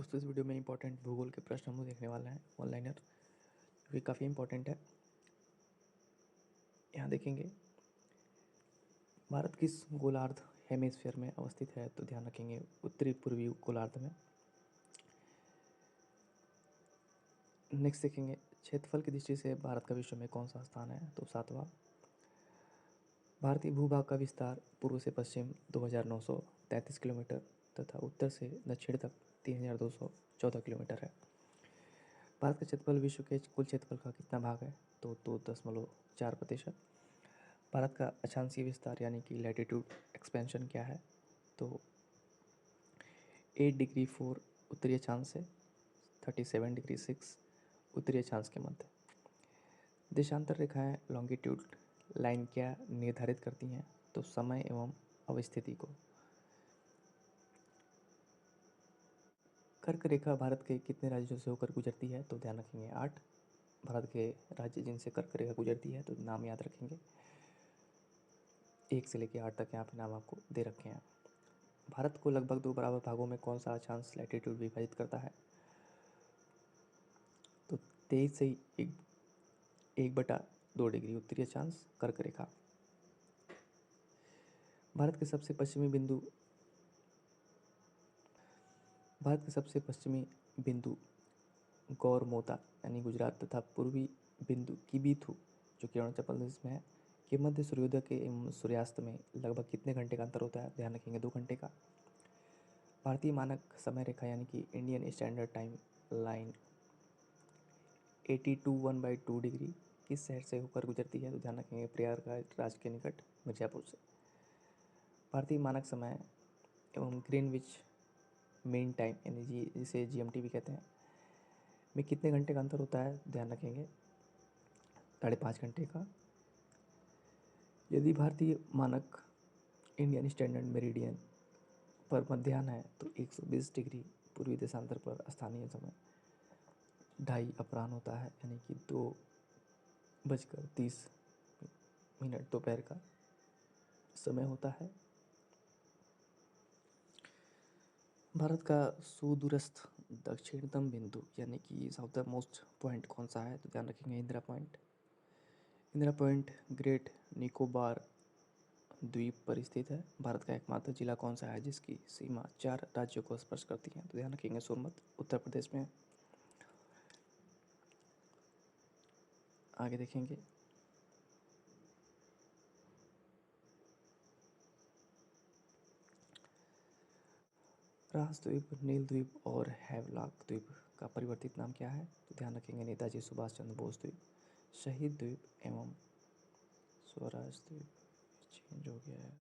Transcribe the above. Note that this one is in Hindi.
दोस्तों इस वीडियो में इंपॉर्टेंट भूगोल के प्रश्न हम लोग देखने वाले हैं ऑनलाइनर, जो कि काफ़ी इंपॉर्टेंट है। यहाँ देखेंगे भारत किस गोलार्ध हेमिस्फीयर में अवस्थित है, तो ध्यान रखेंगे उत्तरी पूर्वी गोलार्ध में। नेक्स्ट देखेंगे क्षेत्रफल की दृष्टि से भारत का विश्व में कौन सा स्थान है, तो 7वां। भारतीय भूभाग का विस्तार पूर्व से पश्चिम 2933 किलोमीटर तथा उत्तर से दक्षिण तक 3214 किलोमीटर है। भारत का क्षेत्रफल विश्व के कुल क्षेत्रफल का कितना भाग है, तो 2.4%। भारत का अक्षांशीय विस्तार यानी कि लैटिट्यूड एक्सपेंशन क्या है, तो 8 डिग्री 4 उत्तरी अक्षांश से 37 डिग्री 6 उत्तरी अक्षांश के मध्य। देशांतर रेखाएं लॉन्गिट्यूड लाइन क्या निर्धारित करती हैं, तो समय एवं अवस्थिति को। कर्क रेखा भारत के कितने राज्यों से होकर गुजरती है, तो ध्यान रखेंगे 8 भारत के राज्य जिनसे कर्क रेखा गुजरती है, तो नाम याद रखेंगे। 1 से लेकर 8 तक यहाँ पे नाम आपको दे रखे हैं। भारत को लगभग 2 बराबर भागों में कौन सा अक्षांश लैटिट्यूड विभाजित करता है, तो 23 से 1/2 डिग्री उत्तरी अक्षांश कर्क रेखा। भारत के सबसे पश्चिमी बिंदु गौरमोता यानी गुजरात तथा पूर्वी बिंदु किबीथु जो कि अरुणाचल प्रदेश में है के मध्य सूर्योदय के एवं सूर्यास्त में लगभग कितने घंटे का अंतर होता है, ध्यान रखेंगे 2 घंटे का। भारतीय मानक समय रेखा यानी कि Indian standard time line 82 degree किस शहर से होकर गुजरती है, तो ध्यान रखेंगे प्रयागराज के निकट मिर्जापुर से। भारतीय मानक समय एवं ग्रीनविच मीन टाइम यानी जिसे जीएमटी भी कहते हैं में कितने घंटे का अंतर होता है, ध्यान रखेंगे 5.5 घंटे का। यदि भारतीय मानक इंडियन स्टैंडर्ड मेरिडियन पर मध्याह्न है तो 120 डिग्री पूर्वी देशांतर पर स्थानीय समय 2:30 अपराह्न होता है यानी कि 2:30 दोपहर का समय होता है। भारत का सुदूरस्थ दक्षिणतम बिंदु यानी कि साउथर मोस्ट पॉइंट कौन सा है, तो ध्यान रखेंगे Indira point. Indira point great Nicobar द्वीप पर स्थित है। भारत का एकमात्र जिला कौन सा है जिसकी सीमा 4 राज्यों को स्पर्श करती है, तो ध्यान रखेंगे सोनभद्र उत्तर प्रदेश में। आगे देखेंगे रास द्वीप, नील द्वीप और हैवलॉक द्वीप का परिवर्तित नाम क्या है, तो ध्यान रखेंगे नेताजी सुभाष चंद्र बोस द्वीप, शहीद द्वीप एवं स्वराज द्वीप। चेंज हो गया है।